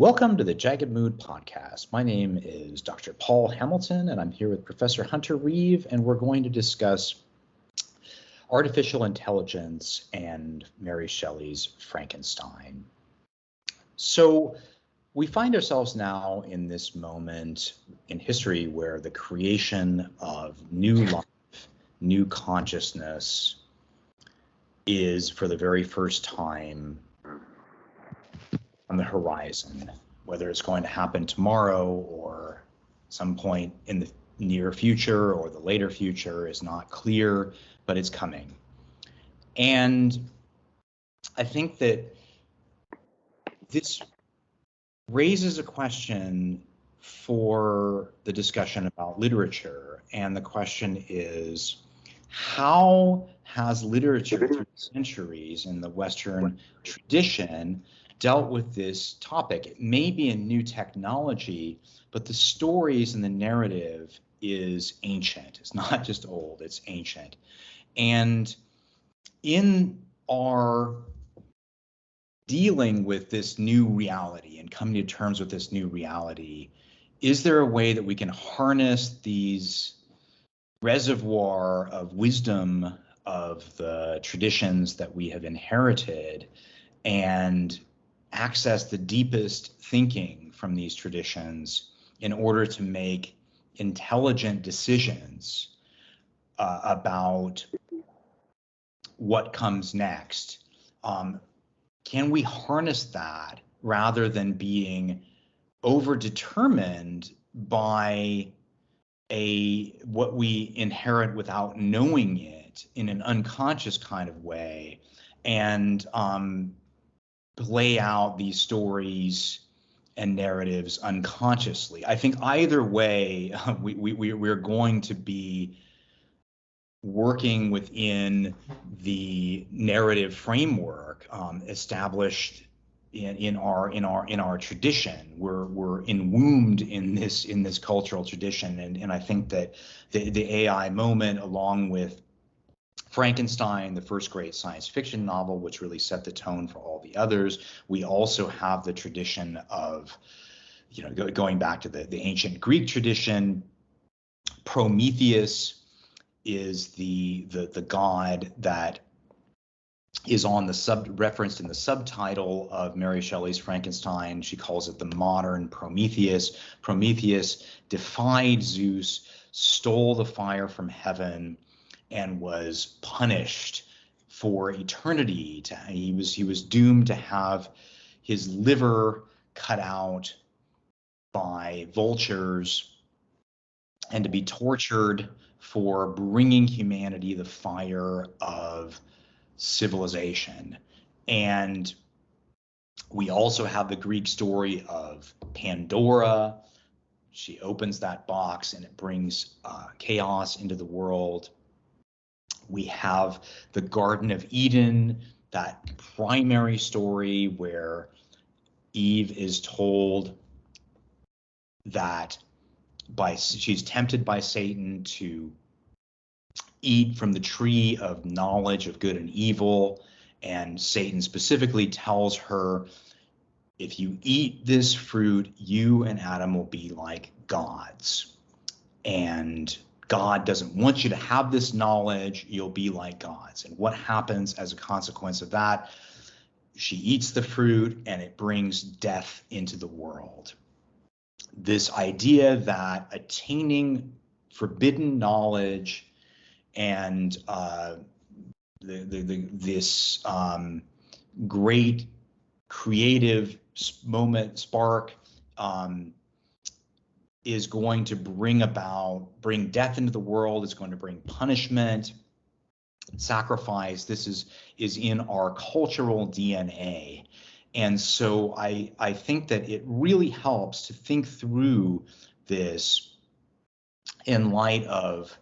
Welcome to the Jagged Mood podcast. My name is Dr. Paul Hamilton, and I'm here with Professor Hunter Reeve, and we're going to discuss artificial intelligence and Mary Shelley's Frankenstein. So we find ourselves now in this moment in history where the creation of new life, new consciousness is for the very first time on the horizon. Whether it's going to happen tomorrow or some point in the near future or the later future is not clear, but it's coming. And I think that this raises a question for the discussion about literature. And the question is, how has literature through centuries in the Western tradition dealt with this topic? It may be a new technology, but the stories and the narrative is ancient. It's not just old, it's ancient. And in our dealing with this new reality and coming to terms with this new reality, is there a way that we can harness these reservoir of wisdom of the traditions that we have inherited and access the deepest thinking from these traditions in order to make intelligent decisions about what comes next? Can we harness that rather than being overdetermined by what we inherit without knowing it in an unconscious kind of way, and play out these stories and narratives unconsciously? I think either way, we're going to be working within the narrative framework established in our tradition. We're enwombed in this cultural tradition, and I think that the AI moment, along with Frankenstein, the first great science fiction novel, which really set the tone for all the others. We also have the tradition of, going back to the ancient Greek tradition. Prometheus is the god that is on the referenced in the subtitle of Mary Shelley's Frankenstein. She calls it the modern Prometheus. Prometheus defied Zeus, stole the fire from heaven, and was punished for eternity. He was doomed to have his liver cut out by vultures and to be tortured for bringing humanity the fire of civilization. And we also have the Greek story of Pandora. She opens that box and it brings chaos into the world. We have the Garden of Eden, that primary story where Eve is told that she's tempted by Satan to eat from the tree of knowledge of good and evil, and Satan specifically tells her, if you eat this fruit, you and Adam will be like gods. And God doesn't want you to have this knowledge. You'll be like gods. And what happens as a consequence of that? She eats the fruit and it brings death into the world. This idea that attaining forbidden knowledge and this great creative spark is going to bring death into the world. It's going to bring punishment, sacrifice. This is in our cultural DNA. And so I think that it really helps to think through this in light of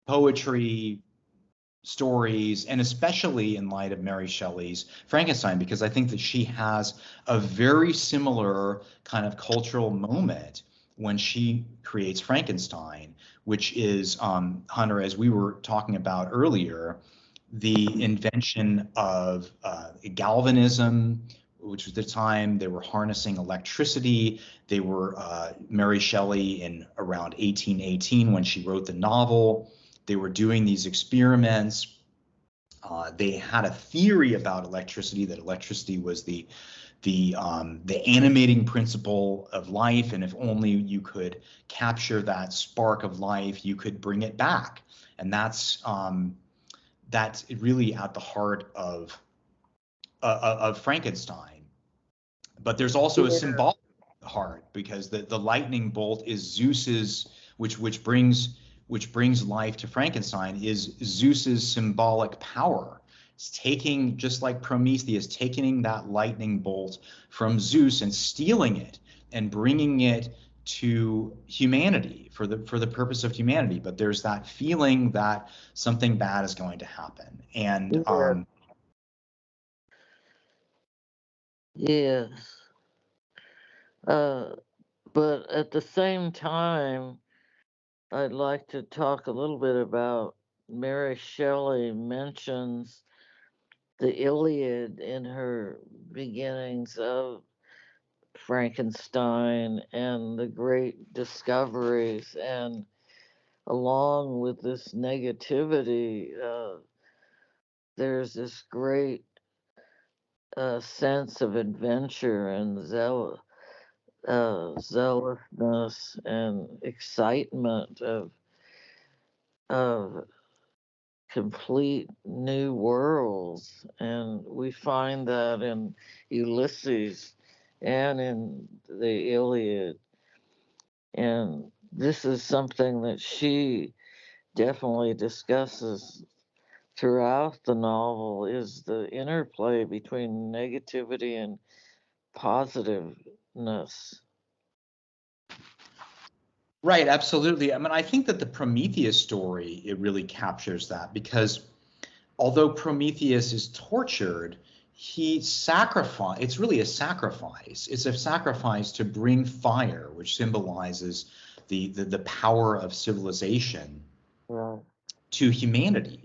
poetry, stories, and especially in light of Mary Shelley's Frankenstein, because I think that she has a very similar kind of cultural moment when she creates Frankenstein, which is, Hunter, as we were talking about earlier, the invention of galvanism, which was the time they were harnessing electricity. They were Mary Shelley in around 1818 when she wrote the novel. They were doing these experiments. They had a theory about electricity, that electricity was the animating principle of life, and if only you could capture that spark of life, you could bring it back. And that's really at the heart of Frankenstein. But there's also a symbolic heart, because the lightning bolt is Zeus's, which brings life to Frankenstein, is Zeus's symbolic power. It's taking, just like Prometheus, taking that lightning bolt from Zeus and stealing it and bringing it to humanity for the purpose of humanity. But there's that feeling that something bad is going to happen. And yes. But at the same time, I'd like to talk a little bit about Mary Shelley mentions the Iliad in her beginnings of Frankenstein and the great discoveries, and along with this negativity, there's this great sense of adventure and zealousness and excitement of complete new worlds. And we find that in Ulysses and in the Iliad. And this is something that she definitely discusses throughout the novel, is the interplay between negativity and positiveness. Right, absolutely. I mean, I think that the Prometheus story, it really captures that, because although Prometheus is tortured, it's really a sacrifice. It's a sacrifice to bring fire, which symbolizes the power of civilization, Right. to humanity.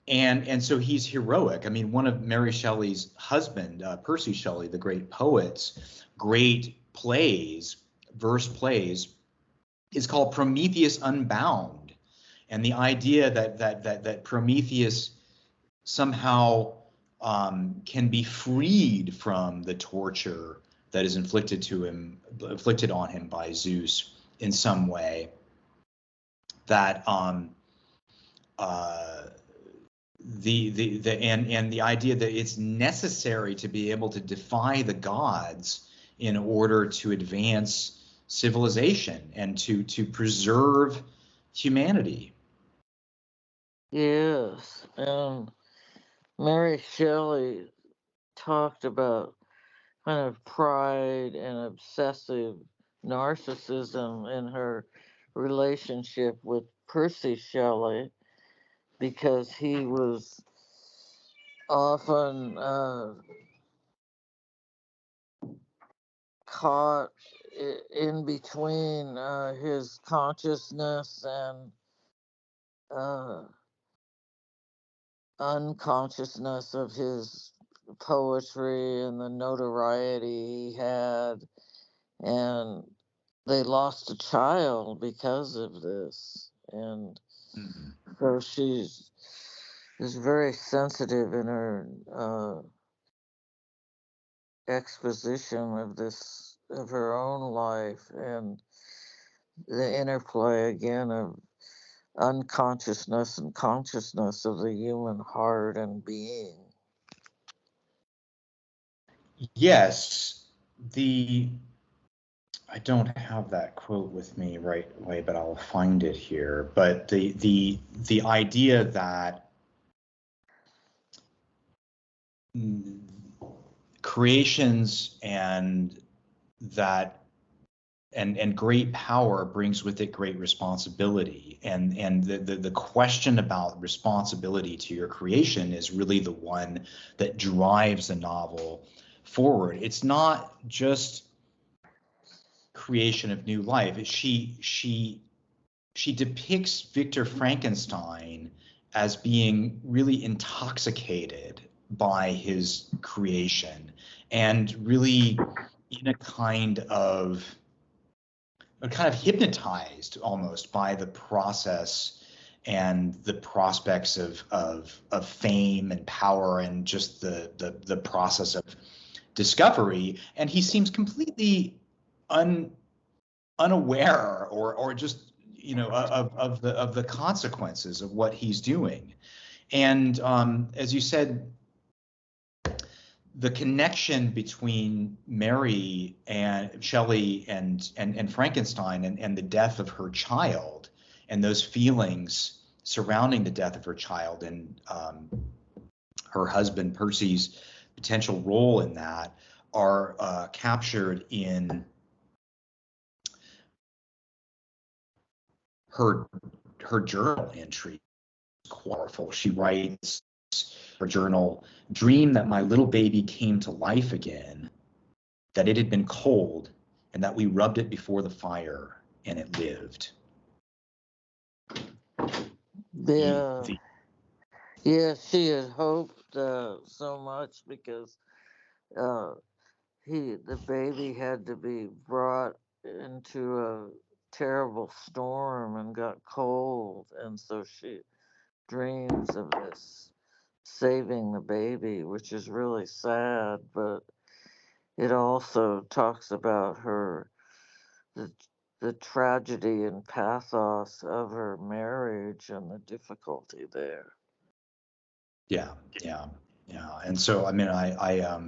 And so he's heroic. I mean, one of Mary Shelley's husband, Percy Shelley, the great poet's great plays, verse plays, is called Prometheus Unbound. And the idea that Prometheus somehow can be freed from the torture that is inflicted on him by Zeus in some way, that the idea that it's necessary to be able to defy the gods in order to advance civilization and to preserve humanity. Yes. And Mary Shelley talked about kind of pride and obsessive narcissism in her relationship with Percy Shelley, because he was often caught in between his consciousness and unconsciousness of his poetry and the notoriety he had. And they lost a child because of this. And so she's is very sensitive in her exposition of her own life, and the interplay again of unconsciousness and consciousness of the human heart and being. Yes, I don't have that quote with me right away, but I'll find it here. But the idea that creations and great power brings with it great responsibility, and the question about responsibility to your creation is really the one that drives the novel forward. It's not just creation of new life. She depicts Victor Frankenstein as being really intoxicated by his creation and really in a kind of hypnotized almost by the process and the prospects of fame and power and just the process of discovery. And he seems completely unaware or just, you know, of the consequences of what he's doing. And as you said, the connection between Mary and Shelley and Frankenstein and the death of her child and those feelings surrounding the death of her child and her husband Percy's potential role in that are captured in her journal entry. Powerful. She writes her journal, "Dream that my little baby came to life again, that it had been cold, and that we rubbed it before the fire, and it lived." Yeah, yeah. She had hoped so much because the baby had to be brought into a terrible storm and got cold, and so she dreams of this saving the baby, which is really sad, but it also talks about the tragedy and pathos of her marriage and the difficulty there. Yeah. And so, I mean, I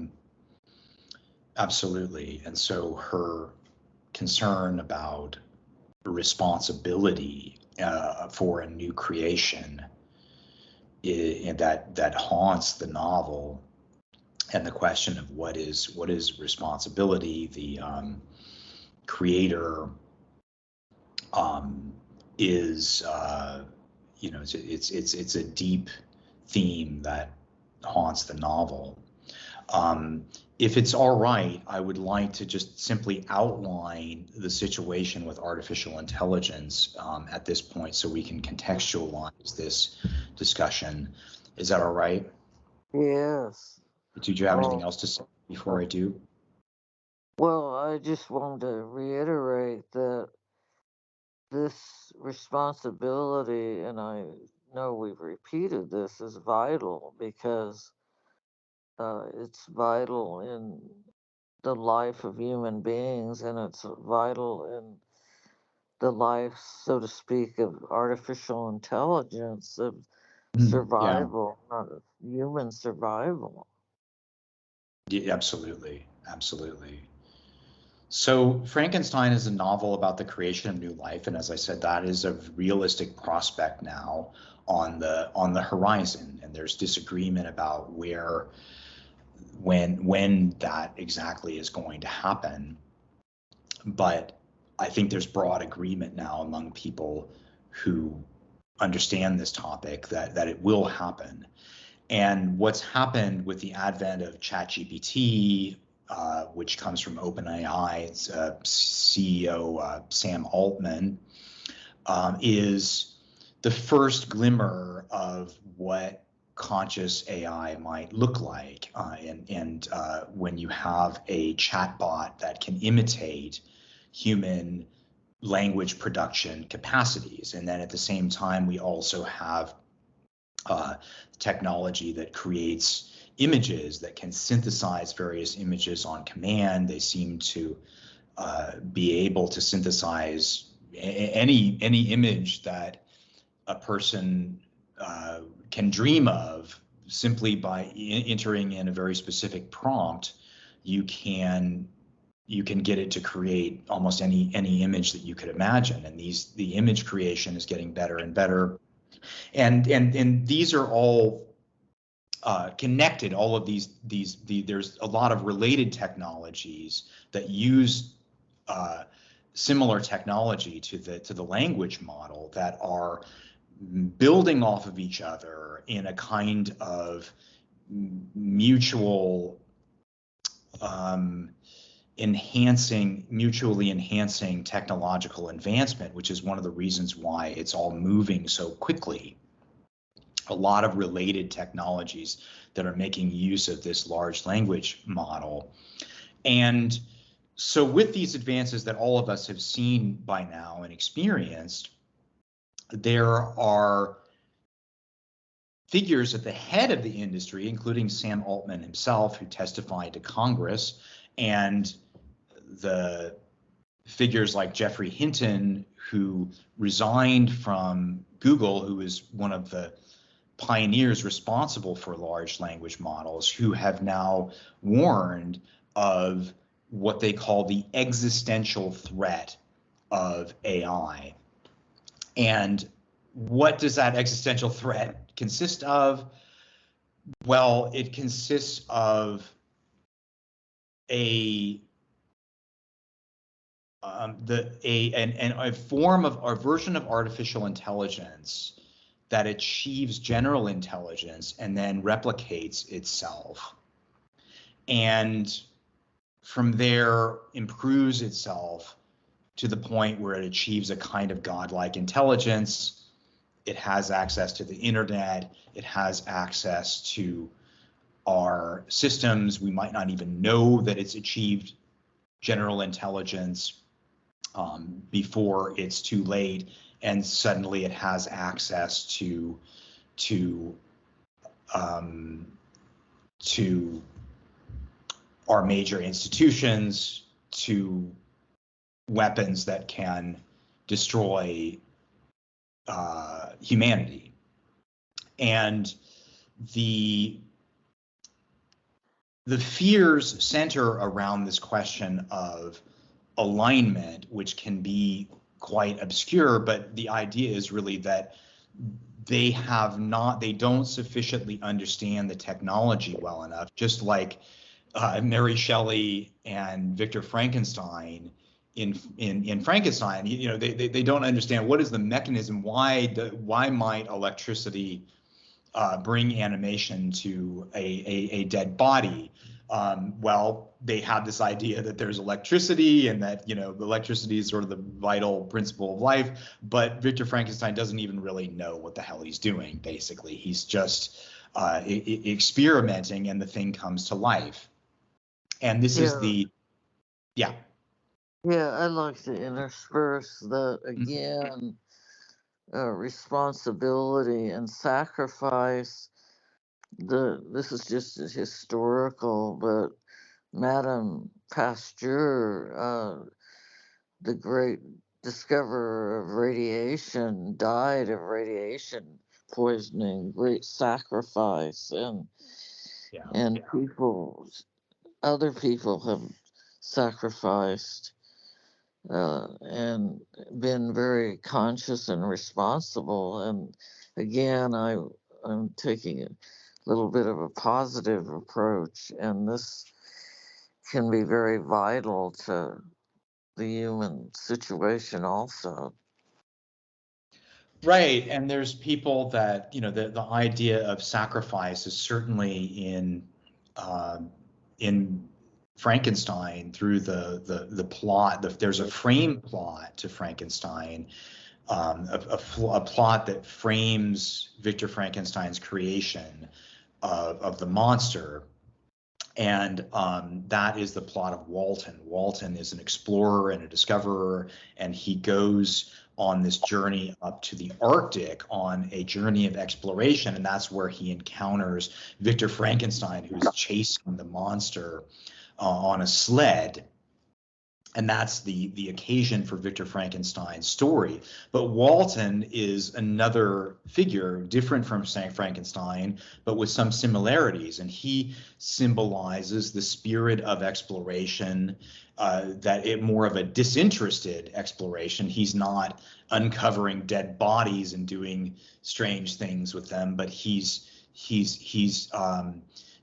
absolutely. And so her concern about responsibility for a new creation that haunts the novel, and the question of what is responsibility. The creator is you know, it's a deep theme that haunts the novel. If it's all right, I would like to just simply outline the situation with artificial intelligence at this point, so we can contextualize this discussion. Is that all right? Yes. Did you have anything else to say before I do? Well, I just wanted to reiterate that this responsibility, and I know we've repeated this, is vital because it's vital in the life of human beings, and it's vital in the life, so to speak, of artificial intelligence, of Yeah. survival, not of human survival. Yeah, absolutely. So Frankenstein is a novel about the creation of new life, and as I said, that is a realistic prospect now on the horizon. And there's disagreement about when that exactly is going to happen. But I think there's broad agreement now among people who understand this topic that it will happen. And what's happened with the advent of ChatGPT, which comes from OpenAI's CEO Sam Altman, is the first glimmer of what conscious AI might look like. And when you have a chatbot that can imitate human language production capacities, and then at the same time, we also have technology that creates images that can synthesize various images on command. They seem to be able to synthesize any image that a person can dream of simply by entering in a very specific prompt. You can get it to create almost any image that you could imagine, and the image creation is getting better and better. And these are all connected. All of these there's a lot of related technologies that use similar technology to the language model that are building off of each other in a kind of mutually enhancing technological advancement, which is one of the reasons why it's all moving so quickly. a lot of related technologies that are making use of this large language model. And so with these advances that all of us have seen by now and experienced, there are figures at the head of the industry, including Sam Altman himself, who testified to Congress, and the figures like Geoffrey Hinton, who resigned from Google, who is one of the pioneers responsible for large language models, who have now warned of what they call the existential threat of AI. And what does that existential threat consist of? Well, it consists of a form of a version of artificial intelligence that achieves general intelligence and then replicates itself, and from there improves itself to the point where it achieves a kind of godlike intelligence. It has access to the internet. It has access to our systems. We might not even know that it's achieved general intelligence before it's too late, and suddenly it has access to our major institutions, to weapons that can destroy humanity. And the fears center around this question of alignment, which can be quite obscure, but the idea is really that they don't sufficiently understand the technology well enough, just like Mary Shelley and Victor Frankenstein in Frankenstein. They don't understand what is the mechanism, why might electricity bring animation to a dead body. Well, they have this idea that there's electricity and that, the electricity is sort of the vital principle of life. But Victor Frankenstein doesn't even really know what the hell he's doing, basically. He's just experimenting, and the thing comes to life. And this is the, yeah. Yeah, I'd like to intersperse that again. Responsibility and sacrifice. This is just historical, but Madame Pasteur, the great discoverer of radiation, died of radiation poisoning. Great sacrifice, and other people have sacrificed and been very conscious and responsible. And again, I'm taking a little bit of a positive approach, and this can be very vital to the human situation also. Right, and there's people that, the idea of sacrifice is certainly in Frankenstein through the plot. There's a frame plot to Frankenstein, a plot that frames Victor Frankenstein's creation of the monster. And that is the plot of Walton. Walton is an explorer and a discoverer, and he goes on this journey up to the Arctic on a journey of exploration, and that's where he encounters Victor Frankenstein, who's chasing the monster on a sled. And that's the occasion for Victor Frankenstein's story. But Walton is another figure, different from Frankenstein, but with some similarities. And he symbolizes the spirit of exploration, more of a disinterested exploration. He's not uncovering dead bodies and doing strange things with them, but he's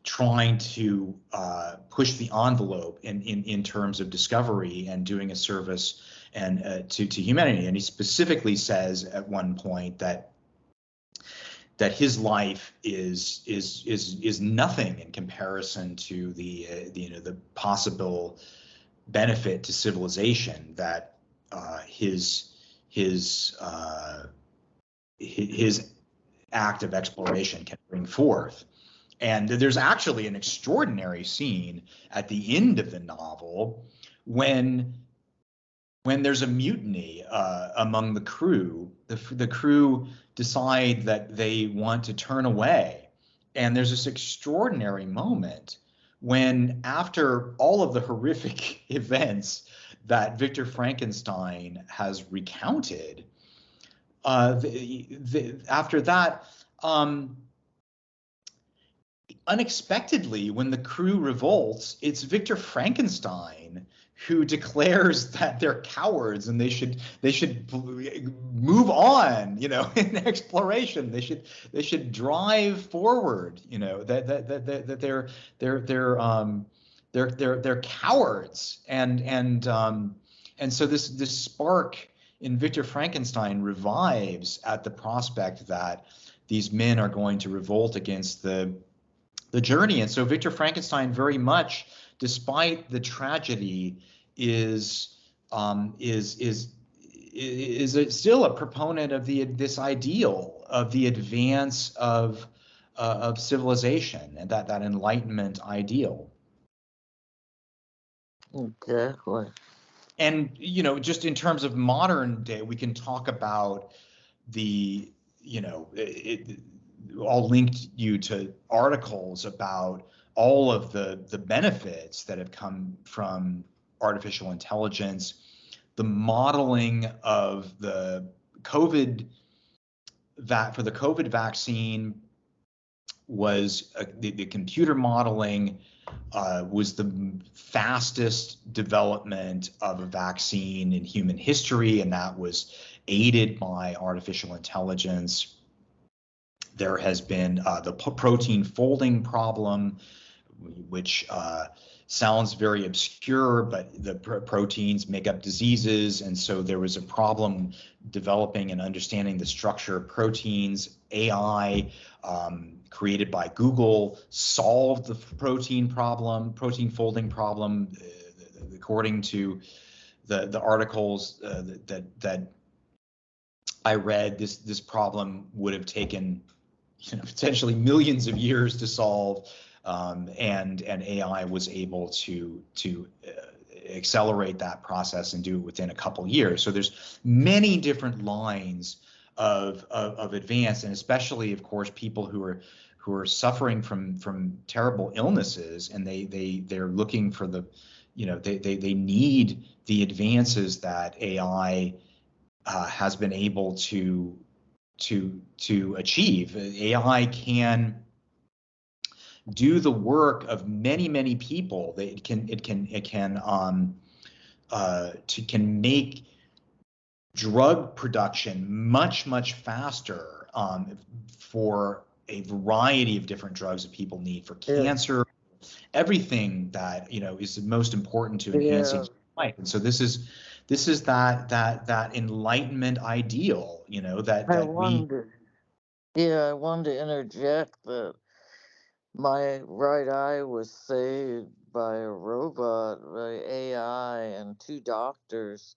trying to push the envelope in terms of discovery and doing a service and to humanity. And he specifically says at one point that his life is nothing in comparison to the possible benefit to civilization that his act of exploration can bring forth. And there's actually an extraordinary scene at the end of the novel when there's a mutiny among the crew. The crew decide that they want to turn away. And there's this extraordinary moment when, after all of the horrific events that Victor Frankenstein has recounted, after that, unexpectedly, when the crew revolts, it's Victor Frankenstein who declares that they're cowards and they should move on, in exploration. They should drive forward, that they're cowards, and so this spark in Victor Frankenstein revives at the prospect that these men are going to revolt against the journey. And so Victor Frankenstein, very much, despite the tragedy, is still a proponent of this ideal of the advance of civilization, and that Enlightenment ideal. Exactly. And just in terms of modern day, we can talk about I'll link you to articles about all of the benefits that have come from artificial intelligence, the modeling of the COVID vaccine was the computer modeling was the fastest development of a vaccine in human history, and that was aided by artificial intelligence. There has been the protein folding problem, which sounds very obscure, but the proteins make up diseases. And so there was a problem developing and understanding the structure of proteins. AI, created by Google, solved the protein folding problem. According to the articles that I read, this problem would have taken potentially millions of years to solve, and AI was able to accelerate that process and do it within a couple years. So there's many different lines of advance, and especially, of course, people who are suffering from terrible illnesses, and they're looking for they need the advances that AI has been able to achieve. AI can do the work of many people. It can make drug production much faster for a variety of different drugs that people need for cancer, everything that is most important to enhancing life. And so this is that Enlightenment ideal, I wanted to interject that my right eye was saved by a robot, by AI, and 2 doctors,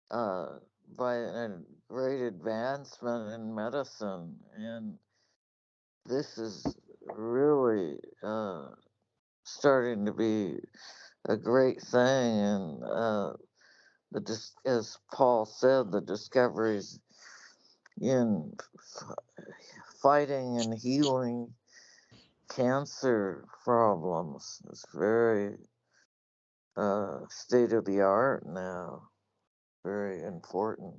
by a great advancement in medicine. And this is really starting to be a great thing. And as Paul said, the discoveries in fighting and healing cancer problems is very state of the art now, very important.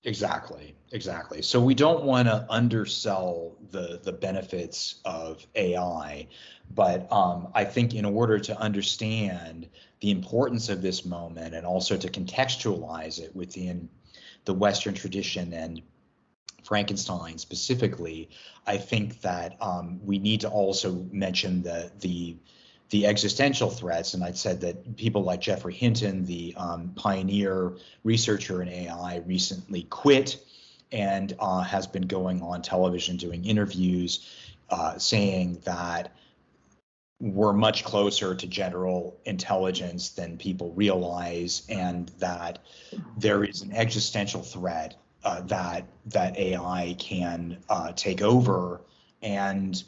Exactly. So we don't want to undersell the benefits of AI, but I think in order to understand the importance of this moment and also to contextualize it within the Western tradition and Frankenstein specifically, I think that we need to also mention the existential threats. And I'd said that people like Geoffrey Hinton, the pioneer researcher in AI, recently quit and has been going on television doing interviews saying that we're much closer to general intelligence than people realize, and that there is an existential threat that AI can take over, and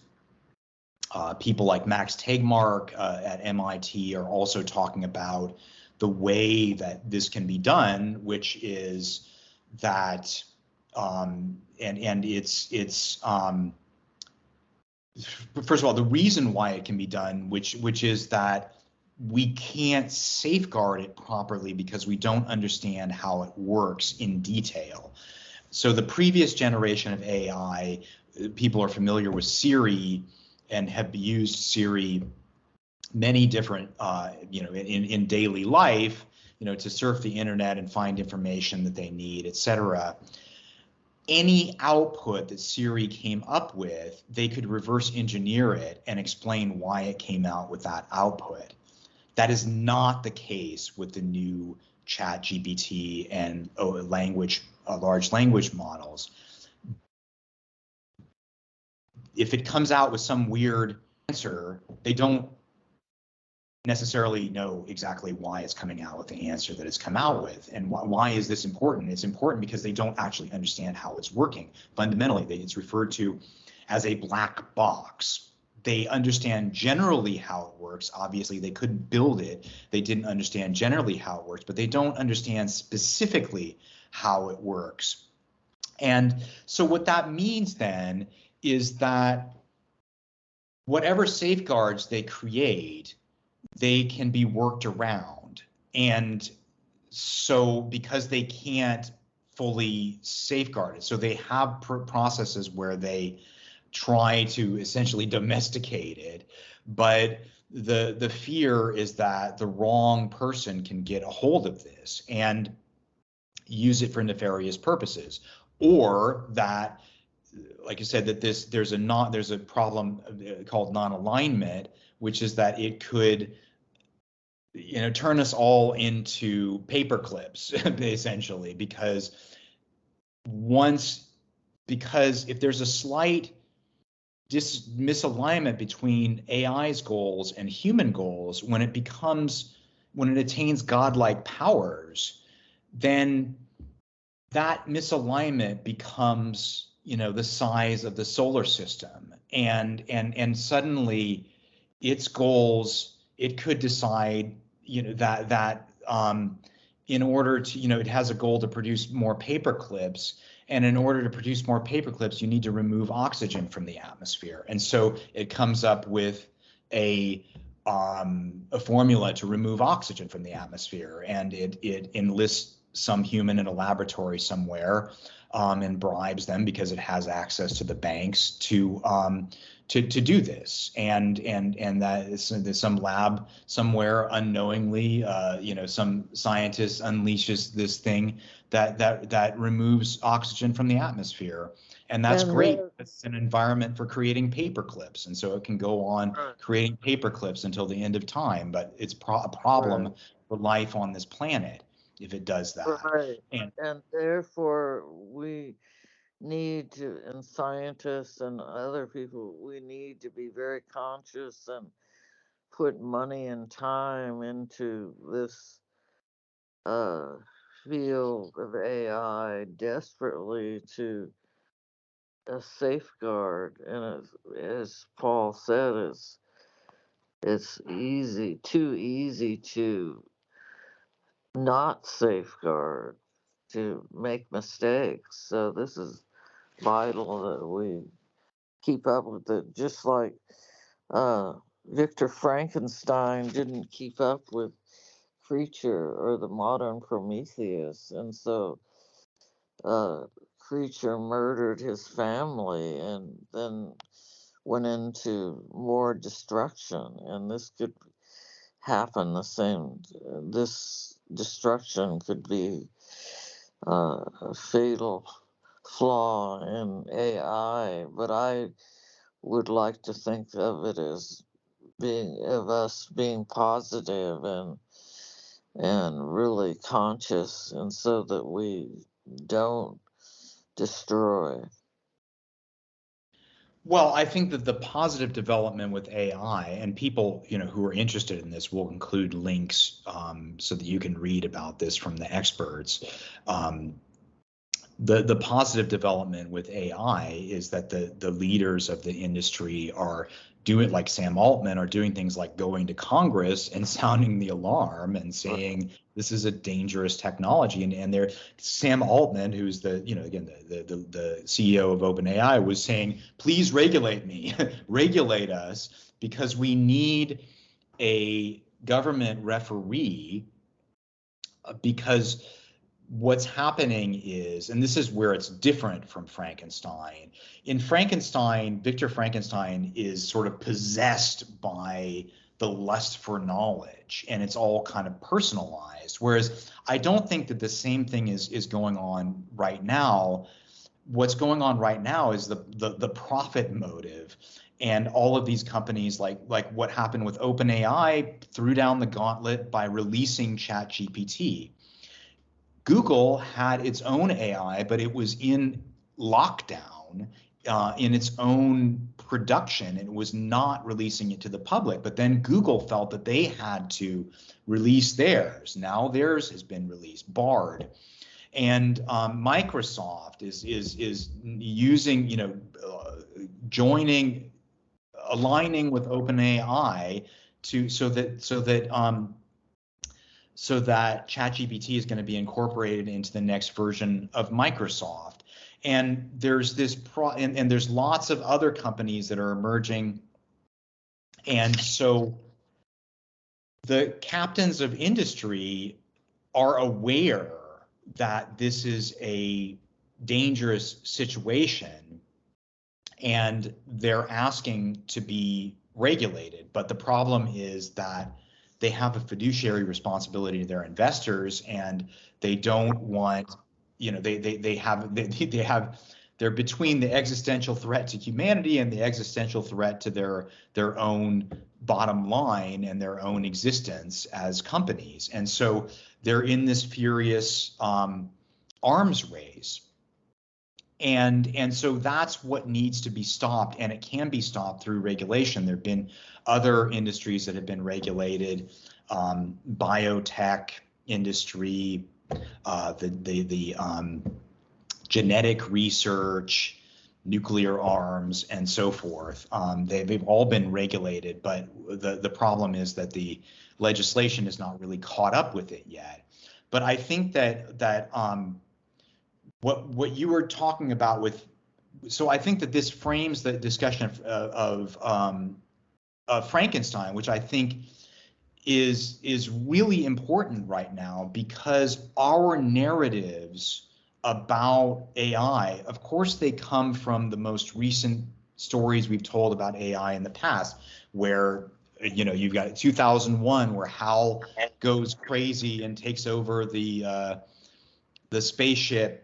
people like Max Tegmark at MIT are also talking about the way that this can be done, which is that and it's first of all, the reason why it can be done, which is that we can't safeguard it properly because we don't understand how it works in detail. So the previous generation of AI, people are familiar with Siri and have used Siri many different, in daily life, to surf the internet and find information that they need, etc. Any output that Siri came up with, they could reverse engineer it and explain why it came out with that output. That is not the case with the new ChatGPT and large language models. If it comes out with some weird answer, they don't necessarily know exactly why it's coming out with the answer that it's come out with. And why is this important? It's important because they don't actually understand how it's working. Fundamentally, it's referred to as a black box. They understand generally how it works. Obviously, they couldn't build it. They didn't understand generally how it works, but they don't understand specifically how it works. And so what that means then is that whatever safeguards they create, they can be worked around. And so because they can't fully safeguard it, so they have processes where they try to essentially domesticate it, but the fear is that the wrong person can get a hold of this and use it for nefarious purposes, or that, like I said, that there's a problem called non-alignment, which is that it could turn us all into paper clips essentially, because if there's a slight misalignment between AI's goals and human goals, when it attains godlike powers, then that misalignment becomes the size of the solar system, and suddenly its goals, it could decide that in order to, it has a goal to produce more paper clips, and in order to produce more paper clips, you need to remove oxygen from the atmosphere. And so it comes up with a formula to remove oxygen from the atmosphere, and it enlists some human in a laboratory somewhere and bribes them because it has access to the banks to do this, and that there's some lab somewhere unknowingly, some scientist unleashes this thing that removes oxygen from the atmosphere, and that's great. It's an environment for creating paper clips, and so it can go on creating paper clips until the end of time. But it's a problem for life on this planet if it does that. Right. And therefore we need to, and scientists and other people, we need to be very conscious and put money and time into this field of AI desperately to safeguard. And as Paul said, it's too easy to not safeguard, to make mistakes. So this is vital that we keep up with it, just like Victor Frankenstein didn't keep up with Creature or the modern Prometheus, and so Creature murdered his family and then went into more destruction, and this could happen the same. This destruction could be a fatal flaw in AI, but I would like to think of it as us being positive and really conscious, and so that we don't destroy. Well, I think that the positive development with AI, and people, who are interested in this, will include links so that you can read about this from the experts. the positive development with AI is that the leaders of the industry are doing, like Sam Altman, are doing things like going to Congress and sounding the alarm and saying this is a dangerous technology. And they're Sam Altman, who's the, you know, again, the CEO of OpenAI, was saying, please regulate me, regulate us, because we need a government referee, because what's happening is, and this is where it's different from Frankenstein. In Frankenstein, Victor Frankenstein is sort of possessed by the lust for knowledge, and it's all kind of personalized. Whereas I don't think that the same thing is going on right now. What's going on right now is the profit motive. And all of these companies, like what happened with OpenAI, threw down the gauntlet by releasing ChatGPT. Google had its own AI, but it was in lockdown in its own production, and it was not releasing it to the public. But then Google felt that they had to release theirs. Now theirs has been released, Bard. And Microsoft is using, you know, aligning with OpenAI so that ChatGPT is going to be incorporated into the next version of Microsoft. And there's and there's lots of other companies that are emerging. And so the captains of industry are aware that this is a dangerous situation, and they're asking to be regulated. But the problem is that they have a fiduciary responsibility to their investors, and they don't want, you know, they're between the existential threat to humanity and the existential threat to their own bottom line and their own existence as companies. And so they're in this furious arms race. And so that's what needs to be stopped, and it can be stopped through regulation. There have been other industries that have been regulated, biotech industry, the genetic research, nuclear arms, and so forth. They've all been regulated, but the problem is that the legislation is not really caught up with it yet. But I think that what you were talking about with, so I think that this frames the discussion of Frankenstein, which I think is really important right now, because our narratives about AI, of course, they come from the most recent stories we've told about AI in the past, where, you know, you've got 2001, where Hal goes crazy and takes over the spaceship,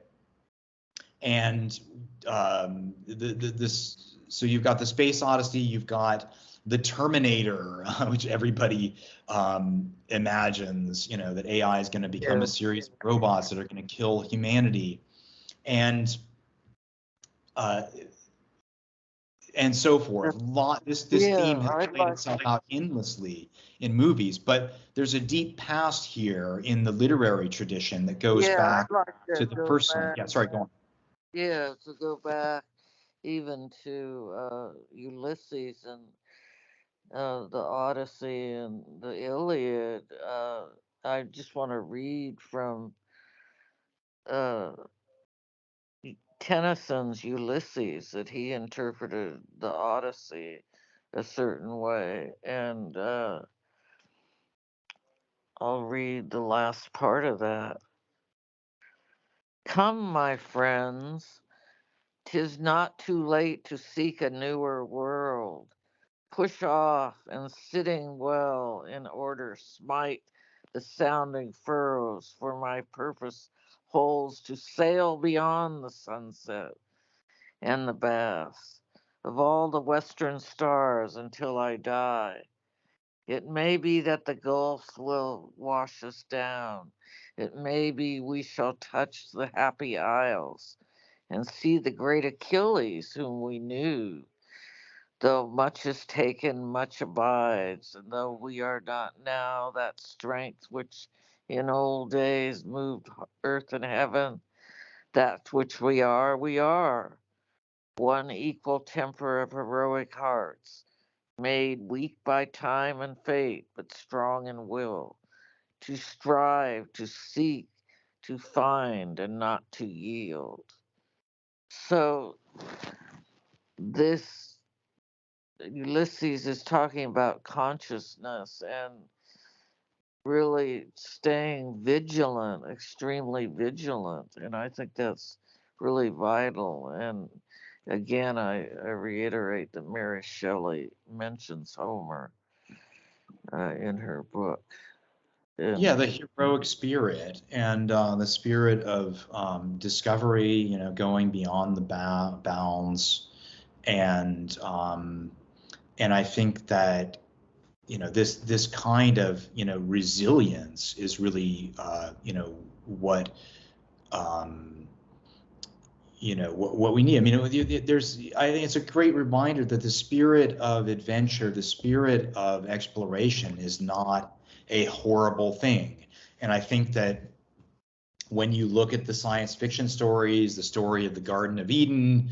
and so you've got the Space Odyssey, you've got the Terminator, which everybody imagines, you know, that AI is going to become a series of robots that are going to kill humanity, and so forth. This theme has played itself out endlessly in movies, but there's a deep past here in the literary tradition that goes back to the first one. Yeah, sorry, go on. Yeah, to go back even to Ulysses and the Odyssey and the Iliad. I just want to read from Tennyson's Ulysses, that he interpreted the Odyssey a certain way. And I'll read the last part of that. Come, my friends, 'tis not too late to seek a newer world. Push off, and sitting well in order, smite the sounding furrows, for my purpose holds to sail beyond the sunset and the baths of all the western stars until I die. It may be that the gulfs will wash us down. It may be we shall touch the happy isles and see the great Achilles whom we knew. Though much is taken, much abides, and though we are not now that strength which in old days moved earth and heaven, That which we are. One equal temper of heroic hearts, made weak by time and fate, but strong in will, to strive, to seek, to find, and not to yield. So this Ulysses is talking about consciousness and really staying vigilant, extremely vigilant. And I think that's really vital. And again, I reiterate that Mary Shelley mentions Homer in her book. Yeah, And the heroic spirit and the spirit of discovery, going beyond the bounds, and I think that this kind of resilience is really what um, what we need. I mean, I think it's a great reminder that the spirit of adventure, the spirit of exploration, is not a horrible thing. And I think that when you look at the science fiction stories, the story of the Garden of Eden,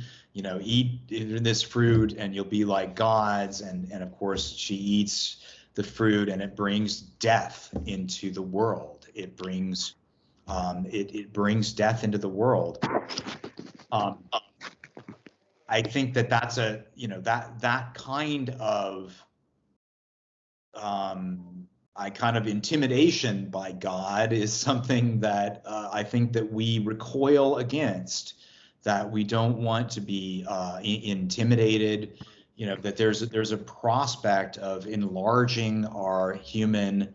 eat this fruit and you'll be like gods, and of course she eats the fruit and it brings death into the world. It brings it brings death into the world. I think that that's that kind of intimidation by God is something that I think that we recoil against, that we don't want to be intimidated. That there's a prospect of enlarging our human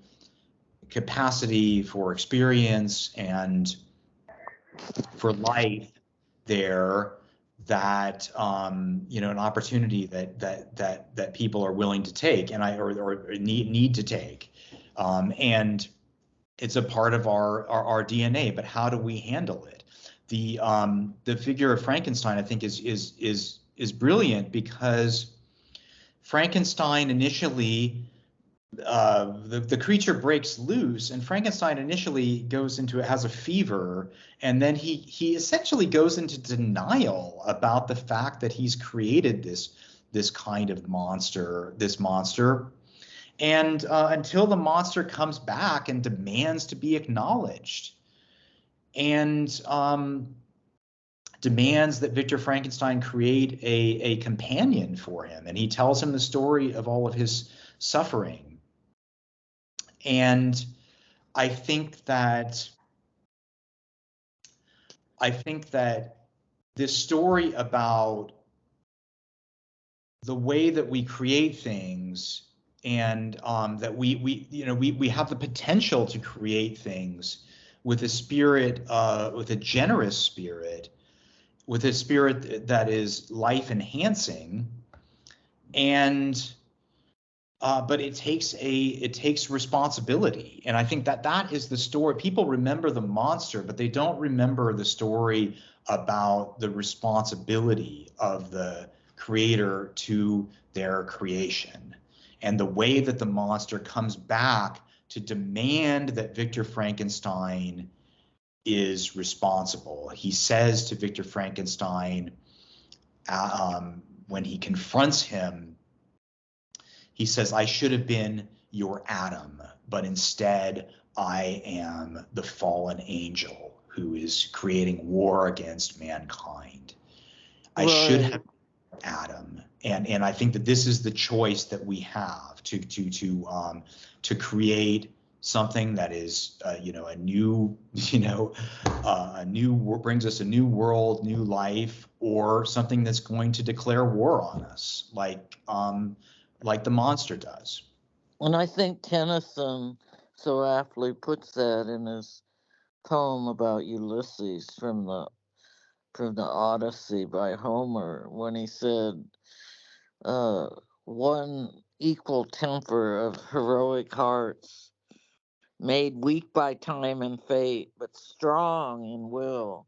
capacity for experience and for life there, that an opportunity that people are willing to take, and or need to take, and it's a part of our DNA. But how do we handle it? The figure of Frankenstein, I think, is brilliant, because Frankenstein initially, the creature breaks loose, and Frankenstein initially has a fever, and then he essentially goes into denial about the fact that he's created this kind of monster, and until the monster comes back and demands to be acknowledged, and demands that Victor Frankenstein create a companion for him, and he tells him the story of all of his suffering. And I think that this story about the way that we create things, and that we have the potential to create things with a spirit, with a generous spirit, with a spirit that is life enhancing, and but it takes responsibility. And I think that is the story. People remember the monster, but they don't remember the story about the responsibility of the creator to their creation, and the way that the monster comes back to demand that Victor Frankenstein is responsible. He says to Victor Frankenstein, when he confronts him, he says, "I should have been your Adam, but instead I am the fallen angel who is creating war against mankind. I should have been Adam." And I think that this is the choice that we have to create something that is a new brings us a new world, new life, or something that's going to declare war on us, like the monster does. And I think Tennyson so aptly puts that in his poem about Ulysses from the Odyssey by Homer, when he said, one equal temper of heroic hearts, made weak by time and fate, but strong in will,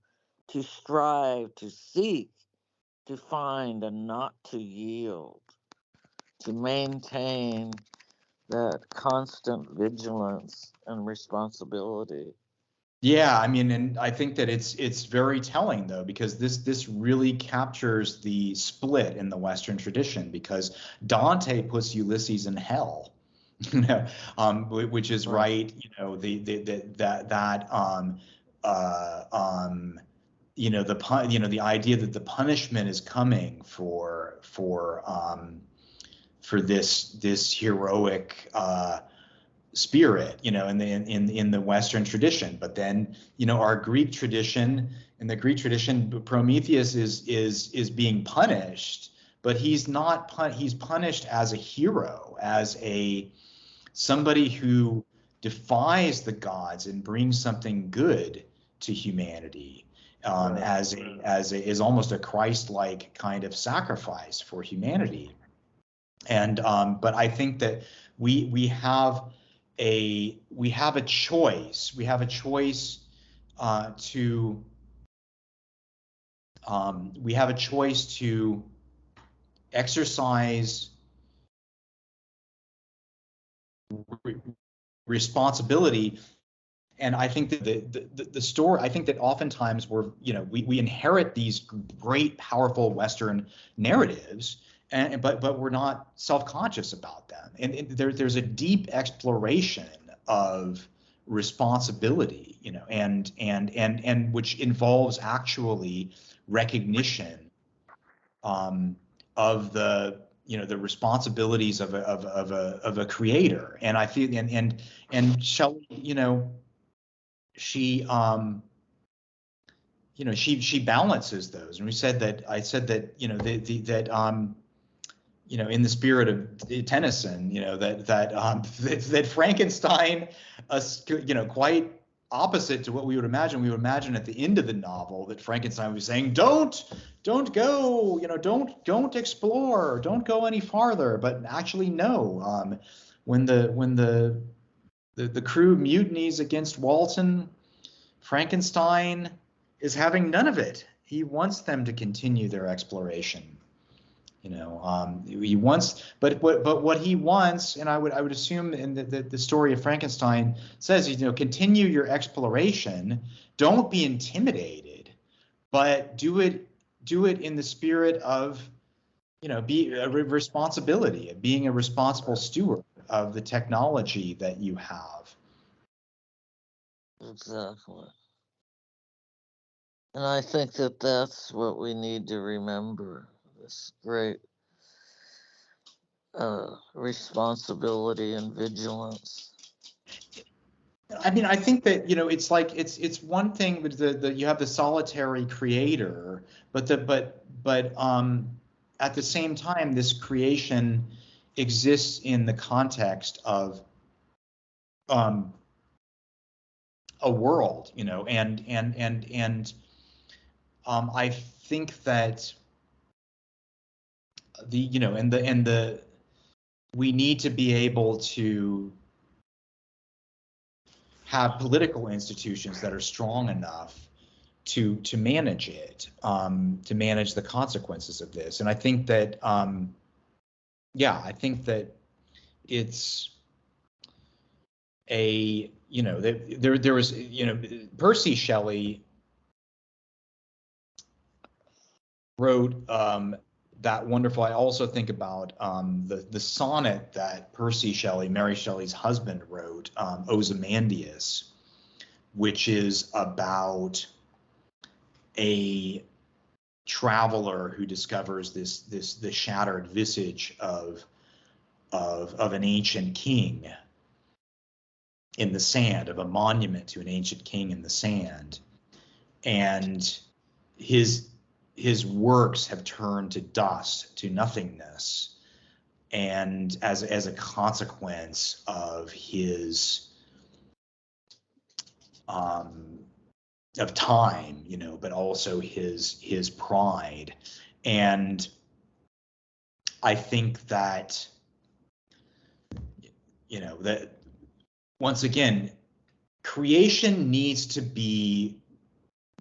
to strive, to seek, to find, and not to yield, to maintain that constant vigilance and responsibility. Yeah, I mean, and I think that it's very telling though, because this really captures the split in the Western tradition, because Dante puts Ulysses in hell, you know, which is Right. right, the idea that the punishment is coming for this heroic spirit, in the Western tradition. But then, our Greek tradition, in the Greek tradition, Prometheus is being punished, but he's not he's punished as a hero, as somebody who defies the gods and brings something good to humanity, Right. is almost a Christ-like kind of sacrifice for humanity. And but I think that we have a choice. We have a choice to we have a choice to exercise responsibility. And I think that the story, I think that oftentimes we inherit these great, powerful Western narratives, but we're not self-conscious about them. And there's a deep exploration of responsibility, and which involves actually recognition of the responsibilities of a creator. And I feel, and Shelley, she she balances those. And I said that in the spirit of Tennyson, that Frankenstein, quite opposite to what we would imagine. We would imagine at the end of the novel that Frankenstein was saying, don't go, don't explore, don't go any farther. But actually, no. When the crew mutinies against Walton, Frankenstein is having none of it. He wants them to continue their exploration. He wants, but what he wants, and I would assume in the story of Frankenstein says, continue your exploration. Don't be intimidated, but do it in the spirit of, be a responsibility, of being a responsible steward of the technology that you have. Exactly. And I think that that's what we need to remember, this great responsibility and vigilance. I mean, I think that, it's like it's one thing with the you have the solitary creator, but at the same time, this creation exists in the context of a world, and I think that we need to be able to have political institutions that are strong enough to manage it, to manage the consequences of this. And I think that, I think that it's there was, Percy Shelley wrote that wonderful. I also think about the sonnet that Percy Shelley, Mary Shelley's husband, wrote, Ozymandias, which is about a traveler who discovers the shattered visage of an ancient king in the sand, of a monument to an ancient king in the sand, and his works have turned to dust, to nothingness, and as a consequence of his of time, but also his pride. And I think that, that once again, creation needs to be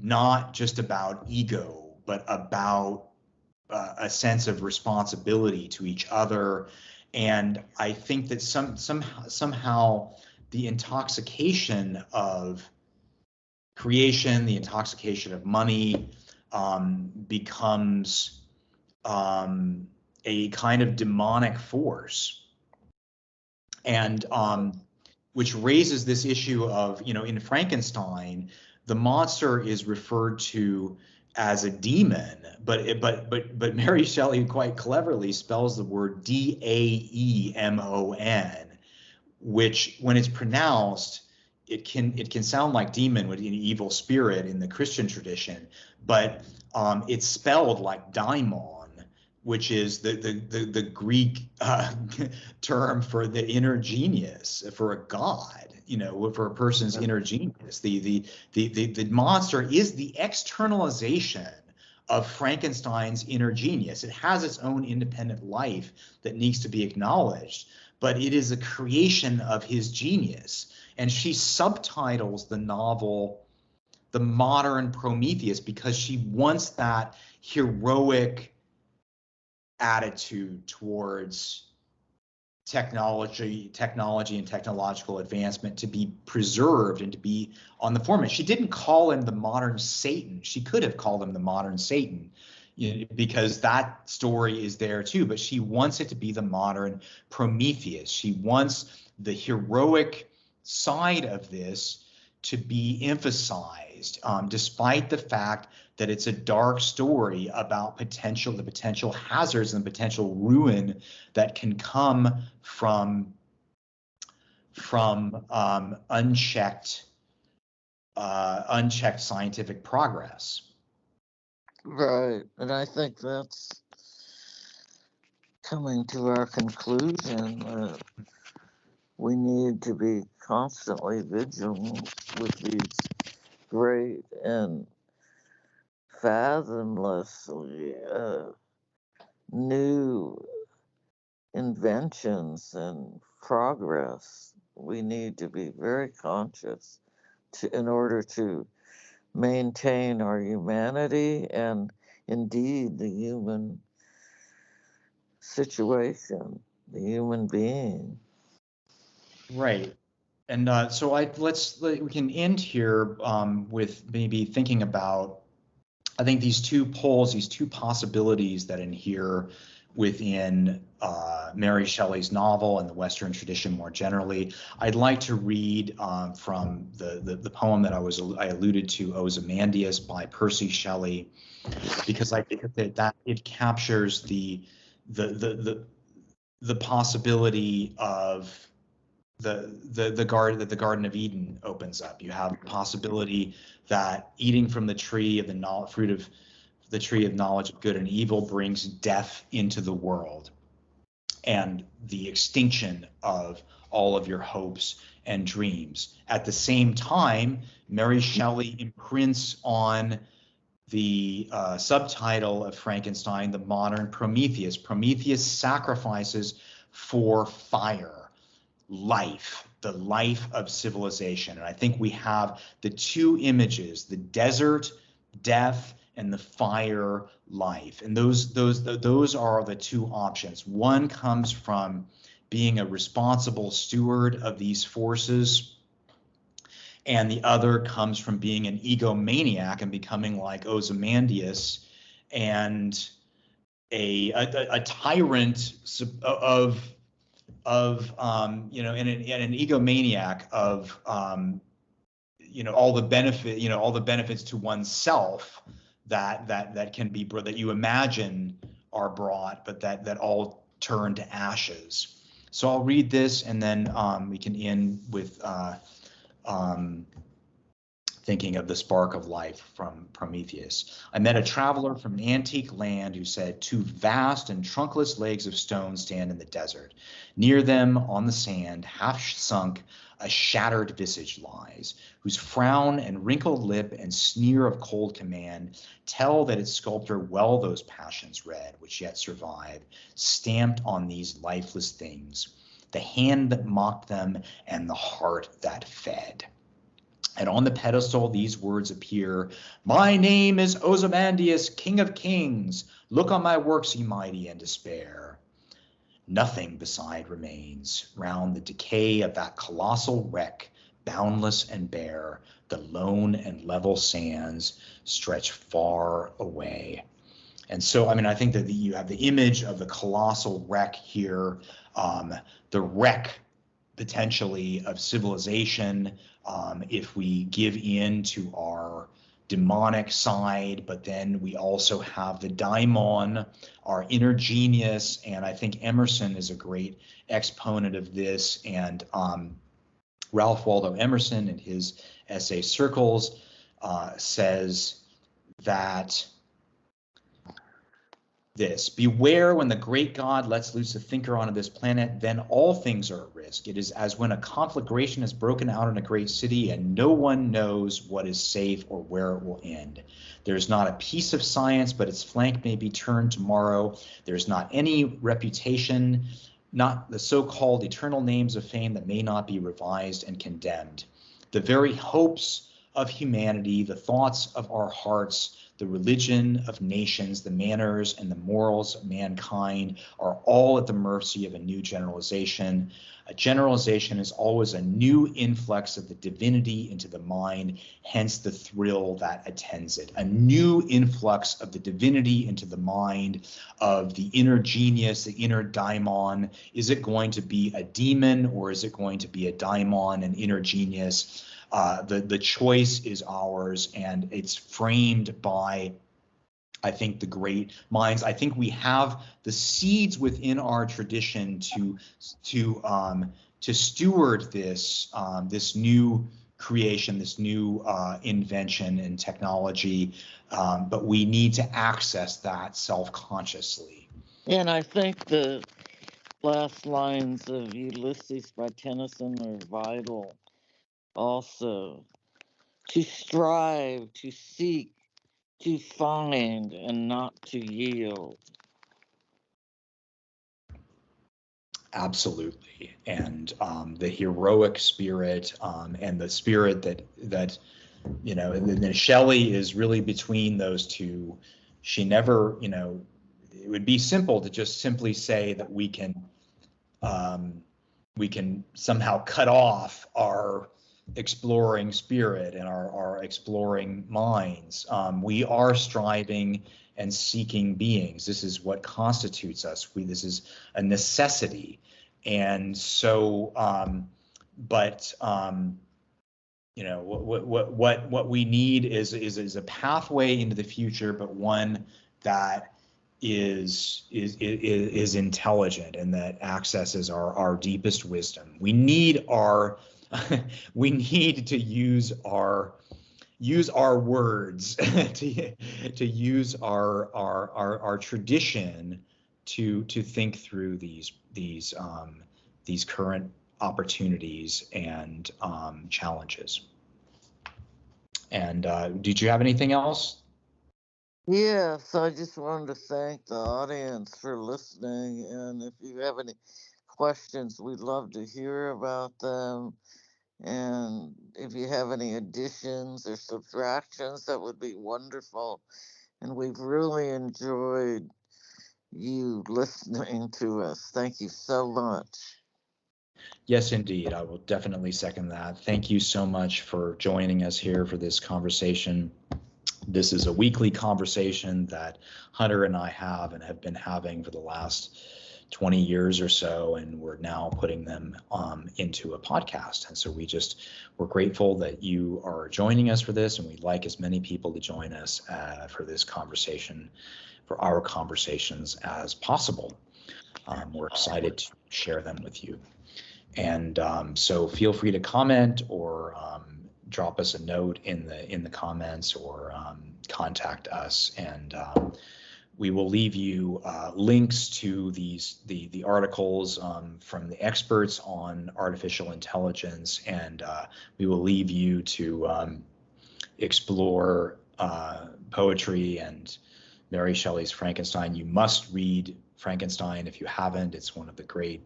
not just about ego, but about a sense of responsibility to each other. And I think that somehow the intoxication of creation, the intoxication of money, becomes a kind of demonic force, and which raises this issue of, in Frankenstein, the monster is referred to as a demon, but Mary Shelley quite cleverly spells the word Daemon, which, when it's pronounced, it can sound like demon, with an evil spirit in the Christian tradition, but it's spelled like daimon, which is the Greek term for the inner genius, for a god, for a person's inner genius. The monster is the externalization of Frankenstein's inner genius. It has its own independent life that needs to be acknowledged, but it is a creation of his genius. And she subtitles the novel The Modern Prometheus because she wants that heroic attitude towards technology and technological advancement to be preserved and to be on the forefront. She didn't call him the modern Satan. She could have called him the modern Satan, because that story is there too, but she wants it to be the modern Prometheus. She wants the heroic side of this to be emphasized, despite the fact that it's a dark story about the potential hazards and the potential ruin that can come from unchecked scientific progress. Right, and I think that's coming to our conclusion that we need to be constantly vigilant with these great and fathomlessly new inventions and progress. We need to be very conscious in order to maintain our humanity and indeed the human situation, the human being. Right. And so we can end here with maybe thinking about, I think, these two poles, these two possibilities that inhere within Mary Shelley's novel and the Western tradition more generally. I'd like to read from the poem that I alluded to, Ozymandias by Percy Shelley, because I think that it captures the possibility of the Garden of Eden opens up. You have the possibility that eating from the tree of fruit of the tree of knowledge of good and evil brings death into the world and the extinction of all of your hopes and dreams. At the same time, Mary Shelley imprints on the subtitle of Frankenstein, The Modern Prometheus. Prometheus sacrifices for fire, life, the life of civilization. And I think we have the two images, the desert, death, and the fire, life. And those are the two options. One comes from being a responsible steward of these forces, and the other comes from being an egomaniac and becoming like Ozymandias and a tyrant of and an egomaniac of all the benefits to oneself that can be, that you imagine are brought, but that all turn to ashes. So I'll read this, and then we can end with thinking of the spark of life from Prometheus. I met a traveler from an antique land who said, 2 vast and trunkless legs of stone stand in the desert. Near them on the sand, half sunk, a shattered visage lies, whose frown and wrinkled lip and sneer of cold command tell that its sculptor well those passions read, which yet survive, stamped on these lifeless things, the hand that mocked them and the heart that fed. And on the pedestal these words appear, my name is Ozymandias, king of kings. Look on my works, ye mighty, and despair. Nothing beside remains. Round the decay of that colossal wreck, boundless and bare, the lone and level sands stretch far away. And so, I mean, I think that you have the image of the colossal wreck here, the wreck potentially of civilization if we give in to our demonic side, but then we also have the daimon, our inner genius, and I think Emerson is a great exponent of this, and Ralph Waldo Emerson in his essay Circles says that this: beware when the great God lets loose a thinker onto this planet, then all things are at risk. It is as when a conflagration has broken out in a great city and no one knows what is safe or where it will end. There's not a piece of science, but its flank may be turned tomorrow. There's not any reputation, not the so-called eternal names of fame that may not be revised and condemned. The very hopes of humanity, the thoughts of our hearts, the religion of nations, the manners and the morals of mankind are all at the mercy of a new generalization. A generalization is always a new influx of the divinity into the mind, hence the thrill that attends it. A new influx of the divinity into the mind, of the inner genius, the inner daimon. Is it going to be a demon or is it going to be a daimon, an inner genius? The choice is ours, and it's framed by, I think, the great minds. I think we have the seeds within our tradition to steward this this new creation, this new invention and technology, but we need to access that self-consciously. And I think the last lines of Ulysses by Tennyson are vital also. To strive, to seek, to find, and not to yield. Absolutely, and the heroic spirit and the spirit that you know, and Shelley is really between those two. She never, you know, it would be simple to just simply say that we can somehow cut off our exploring spirit and our exploring minds. We are striving and seeking beings. This is what constitutes us. This is a necessity. And so, you know, what we need is a pathway into the future, but one that is intelligent and that accesses our deepest wisdom. We need our we need to use our words to use our tradition to think through these current opportunities and challenges. And did you have anything else? Yes, I just wanted to thank the audience for listening, and if you have any questions, we'd love to hear about them. And if you have any additions or subtractions, that would be wonderful. And we've really enjoyed you listening to us. Thank you so much. Yes, indeed. I will definitely second that. Thank you so much for joining us here for this conversation. This is a weekly conversation that Hunter and I have and have been having for the last 20 years or so, and we're now putting them into a podcast. And so we're grateful that you are joining us for this, and we'd like as many people to join us for this conversation, for our conversations as possible. We're excited to share them with you. And so feel free to comment or drop us a note in the comments or contact us, and we will leave you links to the articles from the experts on artificial intelligence, and we will leave you to explore poetry and Mary Shelley's Frankenstein. You must read Frankenstein if you haven't. It's one of the great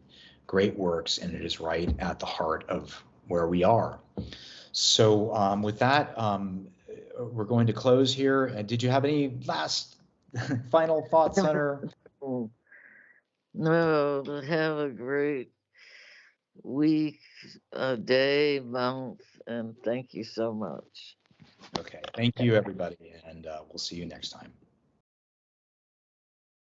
works, and it is right at the heart of where we are. So with that, we're going to close here. Did you have any last final thoughts, Hunter? No, but have a great week, a day, month, and thank you so much. Okay, thank you, everybody, and we'll see you next time.